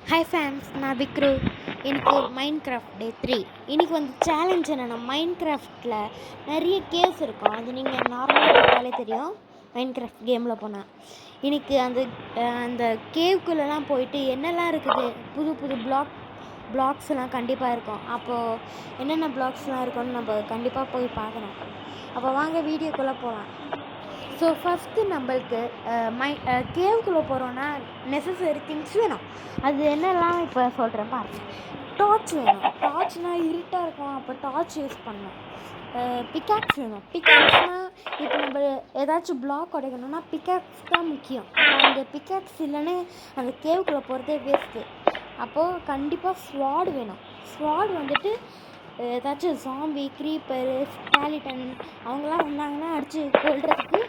Hi fans, நான் விக்ரு. எனக்கு mind craft டே 3. இன்றைக்கி வந்து சேலஞ்ச் என்னென்னா, மைண்ட் கிராஃப்டில் நிறைய கேவ்ஸ் இருக்கும். அது நீங்கள் நார்மலாக பார்த்தாலே தெரியும் மைண்ட் கிராஃப்ட் கேமில் போனால். இன்றைக்கி அந்த கேவுக்குள்ளெல்லாம் போயிட்டு என்னெல்லாம் இருக்குது, புது புது பிளாக்ஸ் எல்லாம் கண்டிப்பாக இருக்கும். அப்போது என்னென்ன பிளாக்ஸ்லாம் இருக்குன்னு நம்ம கண்டிப்பாக போய் பார்க்கணும். அப்போ வாங்க வீடியோக்குள்ளே போகலாம். ஸோ ஃபஸ்ட்டு நம்மளுக்கு கேவுக்குள்ளே போகிறோன்னா நெசசரி திங்ஸ் வேணும். அது என்னெல்லாம் இப்போ சொல்கிறேன் பாருங்கள். டார்ச் வேணும். டார்ச்னால் இருட்டாக இருக்கும், அப்போ டார்ச் யூஸ் பண்ணணும். பிக்காக்ஸ் வேணும். பிக்காக்ஸ்னால் இப்போ நம்ம ஏதாச்சும் பிளாக் உடைக்கணும்னா பிக்காக்ஸ் தான் முக்கியம். அந்த பிக்காக்ஸ் இல்லைன்னு அந்த கேவுக்குள்ளே போகிறதே வேஸ்ட்டு. அப்போது கண்டிப்பாக ஸ்வாட் வேணும். ஸ்வாட் வந்துட்டு ஏதாச்சும் ஜாம்பி, க்ரீப்பரு, ஸ்கேலிட்டன் அவங்களாம் வந்தாங்கன்னா அடித்து கொள்றதுக்கு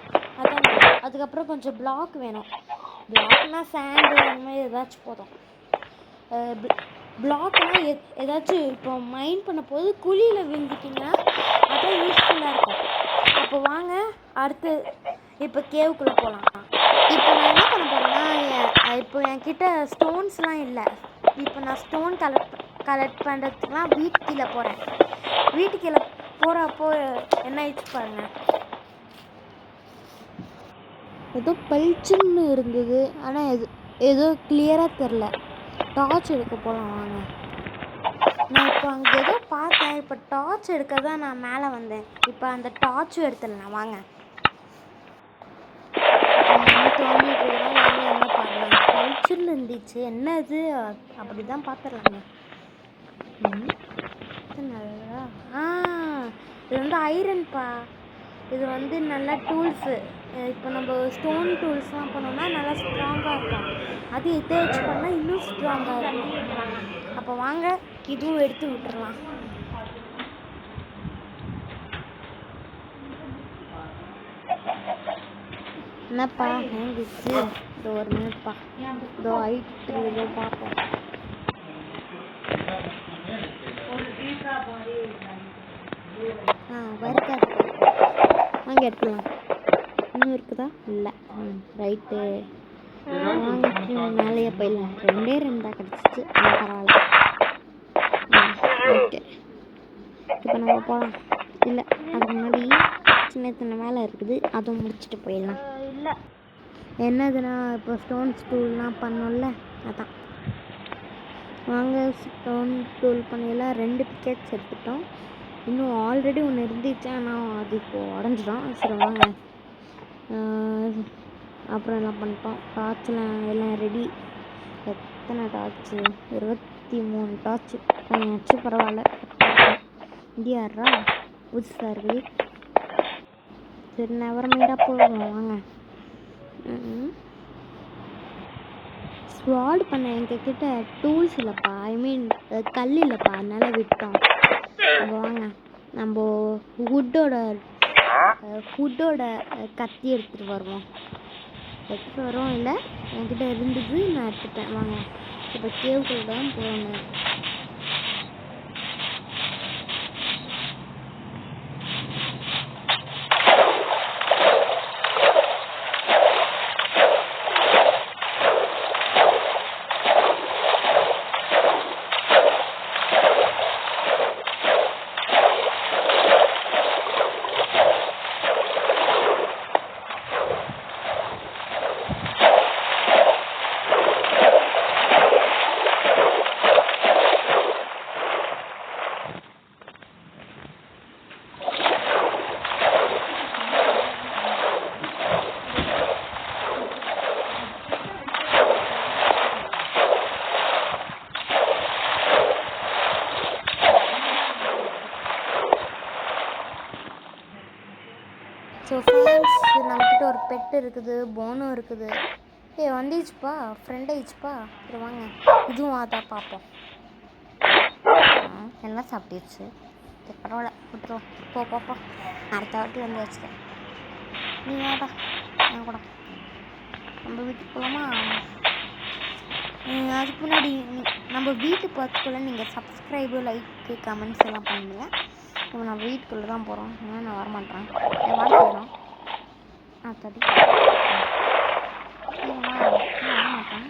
அதான் வேணும். அதுக்கப்புறம் கொஞ்சம் பிளாக் வேணும். பிளாக்னால் சாண்டு அந்த மாதிரி ஏதாச்சும் போதும். பிளாக்னால் ஏதாச்சும் இப்போ மைண்ட் பண்ண போது குழியில் விழுந்துட்டிங்கன்னா அதான் யூஸ்ஃபுல்லாக இருக்கும். அப்போ வாங்க அடுத்து இப்போ கேவுக்குள்ளே போகலாம். இப்போ நான் என்ன பண்ண போகிறேன்னா, இப்போ என்கிட்ட ஸ்டோன்ஸ்லாம் இல்லை. இப்போ நான் ஸ்டோன் கலெக்ட் பண்ணுறதுக்குலாம் வீட்டு கீழே போகிறேன். வீட்டு கீழே போகிறப்போ என்ன ஆயிடுச்சு பாருங்கள். ஏதோ பளிச்சுன்னு இருந்தது, ஆனால் ஏதோ கிளியராக தெரில. டார்ச் எடுக்க போகலாம் வாங்க. நான் இப்போ அங்கே ஏதோ பார்த்தேன். இப்போ டார்ச் எடுக்க தான் நான் மேலே வந்தேன். இப்போ அந்த டார்ச்சும் எடுத்துடலாம் வாங்க. தோண்டிட்டு இருக்கிறோம் வாங்க. என்ன பார்க்கலாம். பளிச்சுன்னு இருந்துச்சு, என்ன இது அப்படி தான் பார்த்துடலாங்க. நல்லா இது வந்து ஐரன்ப்பா. இது வந்து நல்லா டூல்ஸு. இப்போ நம்ம ஸ்டோன் டூல்ஸ்லாம் பண்ணோம்னா நல்லா ஸ்ட்ராங்காக இருக்கும். அது இதை வச்சு பண்ணால் இன்னும் ஸ்ட்ராங்காக இருக்கும். அப்போ வாங்க இதுவும் எடுத்து விட்டுறலாம். என்னப்பா ஹேங்கிச்சு? இதோ ஒரு மினிட்ப்பா. இதோ ஹைட்டு இதோ பார்ப்போம். வறுக்காது. வாங்க எடுத்துக்கலாம். இன்னும் இருக்குதா? இல்லை. ரைட்டு வாங்க மேலேயே போயிடலாம். 2 தான் கிடச்சிச்சு, பரவாயில்ல. ரைட்டு இப்போ நம்ம போகலாம். இல்லை, அதுக்கு முன்னாடி சின்ன சின்ன வேலை இருக்குது, அதுவும் முடிச்சுட்டு போயிடலாம். இல்லை என்னதுன்னா, இப்போ ஸ்டோன் டூல்லாம் பண்ணோம்ல, அதான் வாங்க. ஸ்டோன் டூல் பண்ணியெல்லாம் 2 பிக்கெட்ஸ் எடுத்துட்டோம். இன்னும் ஆல்ரெடி ஒன்று இருந்துச்சு, ஆனால் அது இப்போது உடஞ்சிடும். சரி வாங்க. அப்புறம் என்ன பண்ணிட்டோம், டார்ச்லாம் எல்லாம் ரெடி. எத்தனை டார்ச்சு? 23 டார்ச்சு பண்ணியாச்சு. பரவாயில்ல. இந்தியாரா புதுசாக இருக்குது. சரி நவரமைண்டாக போடுவோம் வாங்க. ஸ்வாட் பண்ண எங்ககிட்ட டூல்ஸ் இல்லைப்பா, ஐ மீன் கல் இல்லைப்பா, அதனால விட்டோம். வாங்க நம்ம வுட்டோட கத்தி எடுத்துகிட்டு வருவோம். இல்லை என்கிட்ட இருந்தது, நான் எடுத்துட்டேன். வாங்க இப்போ கேவுக்குள்ள தான் போகணும். ஸோ ஃப்ரெண்ட்ஸ், நம்மக்கிட்ட ஒரு பெட் இருக்குது, போனும் இருக்குது. வந்துச்சுப்பா, ஃப்ரெண்ட் ஆயிடுச்சுப்பா. சரி வாங்க இதுவும் அதான் பார்ப்போம். எல்லாம் சாப்பிட்டுச்சு. சரி பரவாயில்ல, விட்டுருவோம். போப்பா அடுத்த வாட்டி வந்து வச்சுக்கேன். நீ வாடா என் கூட, நம்ம வீட்டுக்கு போகலாமா? அதுக்கு முன்னாடி நம்ம வீட்டு பார்த்துக்குள்ளே நீங்கள் சப்ஸ்கிரைபு, லைக்கு, கமெண்ட்ஸ் எல்லாம் பண்ணுங்க. இப்போ நான் வீட்டுக்குள்ளே தான் போகிறோம். ஏன்னா நான் வரமாட்டேன். வாட போயிடும். தடி வரமாட்டேன்.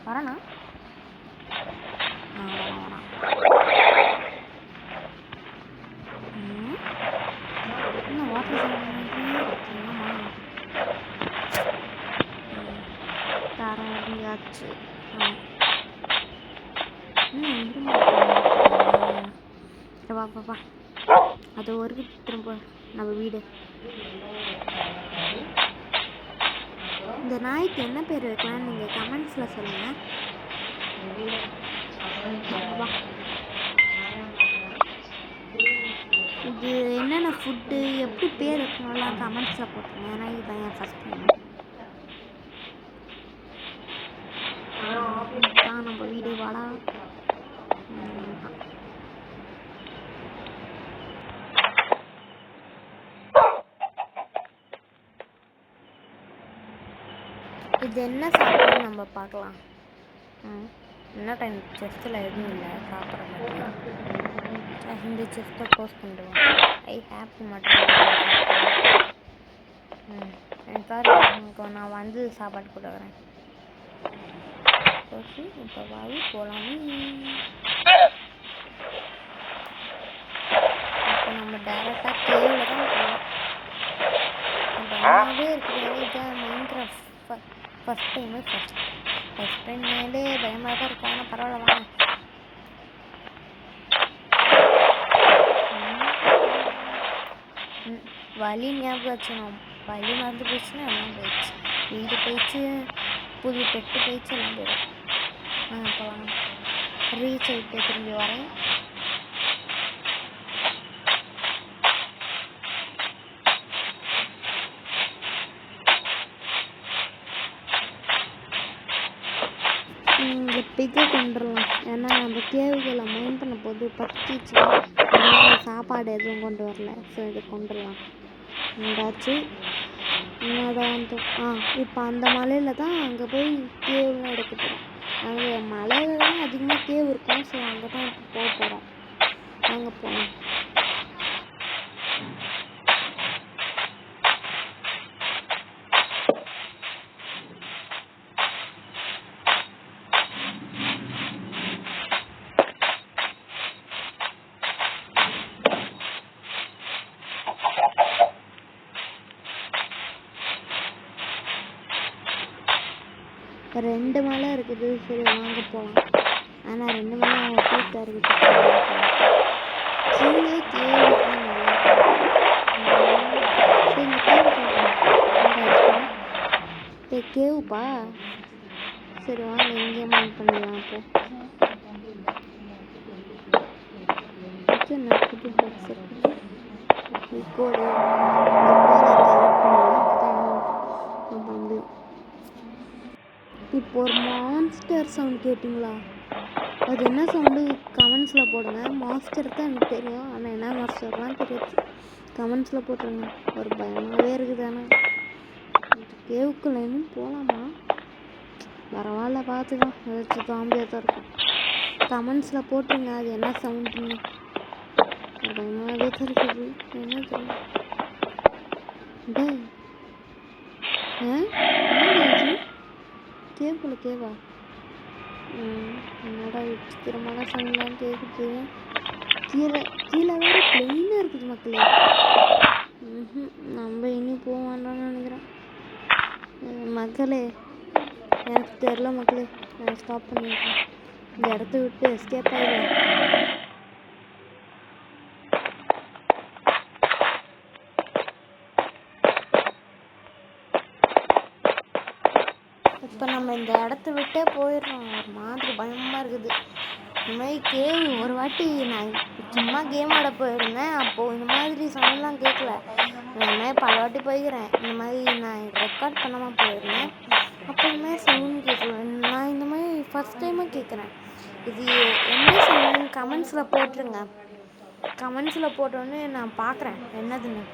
வரேண்ணா வந்துட மாட்டேன். வா வா வா, அது ஒரு திரும்ப நம்ம வீடு. இந்த நாய்க்கு என்ன பேர் வைக்கலாம்னு நீங்கள் கமெண்ட்ஸில் சொல்லுங்கள். வா, இது என்னென்ன ஃபுட்டு எப்படி பேர் வைக்கணும்லாம் கமெண்ட்ஸில் போட்டுருங்க. ஏன்னா இதுதான் என் ஃபஸ்ட் டைம். தான் நம்ம வீடு. வாடா. இது என்ன சாப்பிட்றோன்னு நம்ம பார்க்கலாம். என்ன டைம் செஸ்ட்டில் எதுவும் இல்லை சாப்பிட்ற மாதிரி. இந்த செஸ்ட்டை க்ளோஸ் பண்ணிடுவோம். ஐ ஹாப்பி மட்டும். சாரி, உங்களுக்கு நான் வந்து சாப்பாடு கொடுக்குறேன். ஓகே, இப்போ வாவி போகலாமே. இப்போ நம்ம டேரெக்டாக கேவில் தான் போகலாம். பயமாகவே இருக்குது. இதுதான் மைன்கிராஃப்ட் ஃபஸ்ட் டைம்லேயே பயமாக தான் இருக்கும். ஆனால் பரவாயில்ல வாங்க. வலி ஞாபகம் வச்சுனோம். வலி மறந்து போயிடுச்சுன்னா எல்லாம் போயிடுச்சு. வீடு போயிடுச்சு, புது பெட்டு போயிடுச்சு, எல்லாம் போயிடும். இப்போ வாங்க, ரீச் ஆகிட்டு திரும்பி வரேன். இந்த பிக்கை கொண்டுடலாம். ஏன்னா அந்த கேவுகளை மைண்ட் பண்ண போது பற்றிச்சுன்னா சாப்பாடு எதுவும் கொண்டு வரல. ஸோ இதை கொண்டுடலாம். உண்டாச்சு. என்னோட வந்து இப்போ அந்த மலையில் தான் அங்கே போய் கேவுலாம் எடுக்க போகிறோம். அங்கே மலையில் தான் அதிகமாக கேவு இருக்கும். ஸோ அங்கே தான் இப்போ போக போகிறோம். அங்கே போகணும். ரெண்டு மலை இருக்குது. சரி வாங்க போகலாம். ஆனால் ரெண்டு மலை அவங்க கூப்பிட்டா இருக்குது. கீழே கேவு நல்லா சரி, இந்த கேவு கேவுப்பா. சரி வாங்க, எங்கேயே மைண்ட் பண்ணிடலாம். இப்போ என்ன புது பாக்ஸ் இருக்குது. கோடு வந்து இப்போ ஒரு மான்ஸ்டர் சவுண்ட் கேட்டிங்களா? அது என்ன சவுண்டு கமெண்ட்ஸில் போடுங்க. மாஸ்டர் தான் எனக்கு தெரியும், ஆனால் என்ன மாஸ்டர்லாம் தெரியாது. கமெண்ட்ஸில் போட்டுருங்க. ஒரு பயமாகவே இருக்குது. ஆனால் கேவுக்குள்ள இன்னும் போகலாமா? பரவாயில்ல, பார்த்துக்கலாம். ஏதாச்சும் காமெடியாக தான் இருக்கும். கமெண்ட்ஸில் போட்டுருங்க அது என்ன சவுண்டுன்னு. பயமாகவே தான் இருக்குது. என்ன தெரியும் என்னது கேவுக்குள்ள கேவா? என்னடா விசித்திரமான சவுண்ட்லாம் கேட்குது. கீழே கீழே வேறு பிளெயினாக இருக்குது மக்களே. நம்ம இனி போக வேண்டாம்னு நினைக்கிறேன் மக்களே. எனக்கு தெரில மக்களே. நான் ஸ்டாப் பண்ணியிருக்கேன். இந்த இடத்த விட்டு எஸ்கேப் ஆகிடுவேன். இப்போ நம்ம இந்த இடத்த விட்டே போயிடுறோம். ஒரு மாதிரி பயமாக இருக்குது. இந்த மாதிரி கேவு ஒரு வாட்டி நான் சும்மா கேம் ஆட போயிருந்தேன். அப்போது இந்த மாதிரி சவுண்ட்லாம் கேட்கல. நான் இந்த மாதிரி பல வாட்டி போய்க்கிறேன். இந்த மாதிரி நான் ரெக்கார்ட் பண்ணாமல் போயிருந்தேன். அப்போ இந்த மாதிரி சவுண்ட் கேட்கல. நான் இந்த மாதிரி ஃபஸ்ட் டைமாக கேட்குறேன். இது என்ன சவுண்டுன்னு கமெண்ட்ஸில் போட்டுருங்க. கமெண்ட்ஸில் போட்டோன்னே நான் பார்க்குறேன் என்னதுன்னு.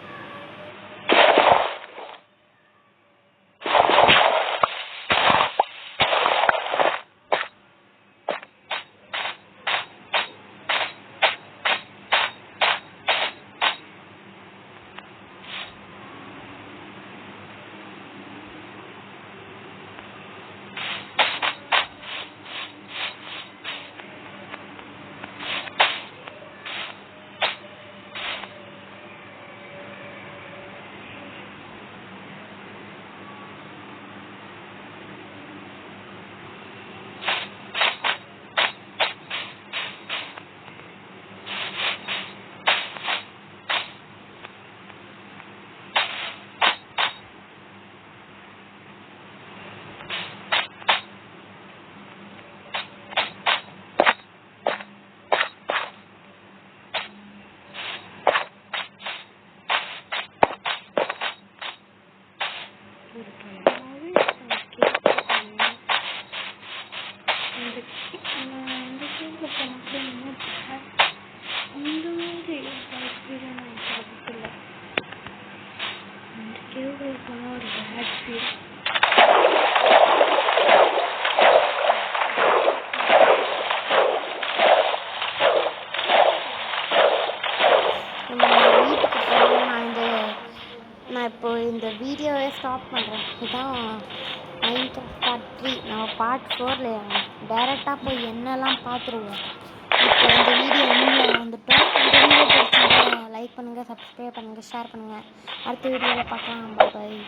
நான் அந்த கேமில் போனப்போ இன்னும் அந்த மாதிரி எக்ஸ்பீரியன்ஸ் நான் இல்லை. அந்த கேமில் போனால் ஒரு பேட் ஃபீல். வீட்டுக்கு போனால் நான் இப்போ இந்த வீடியோவே ஸ்டாப் பண்ணுறேன். இதுதான் மைன்கிராஃப்ட் பார்ட் 3. நம்ம பார்ட் 4ல் டைரெக்டாக போய் என்னெல்லாம் பார்த்துருவோம். இப்போ இந்த வீடியோ இன்னும் வந்துட்டோம். இந்த வீடியோ பிடிச்சிருந்தா லைக் பண்ணுங்கள், சப்ஸ்கிரைப் பண்ணுங்கள், ஷேர் பண்ணுங்கள். அடுத்த வீடியோவில் பார்க்கலாம். பாய்.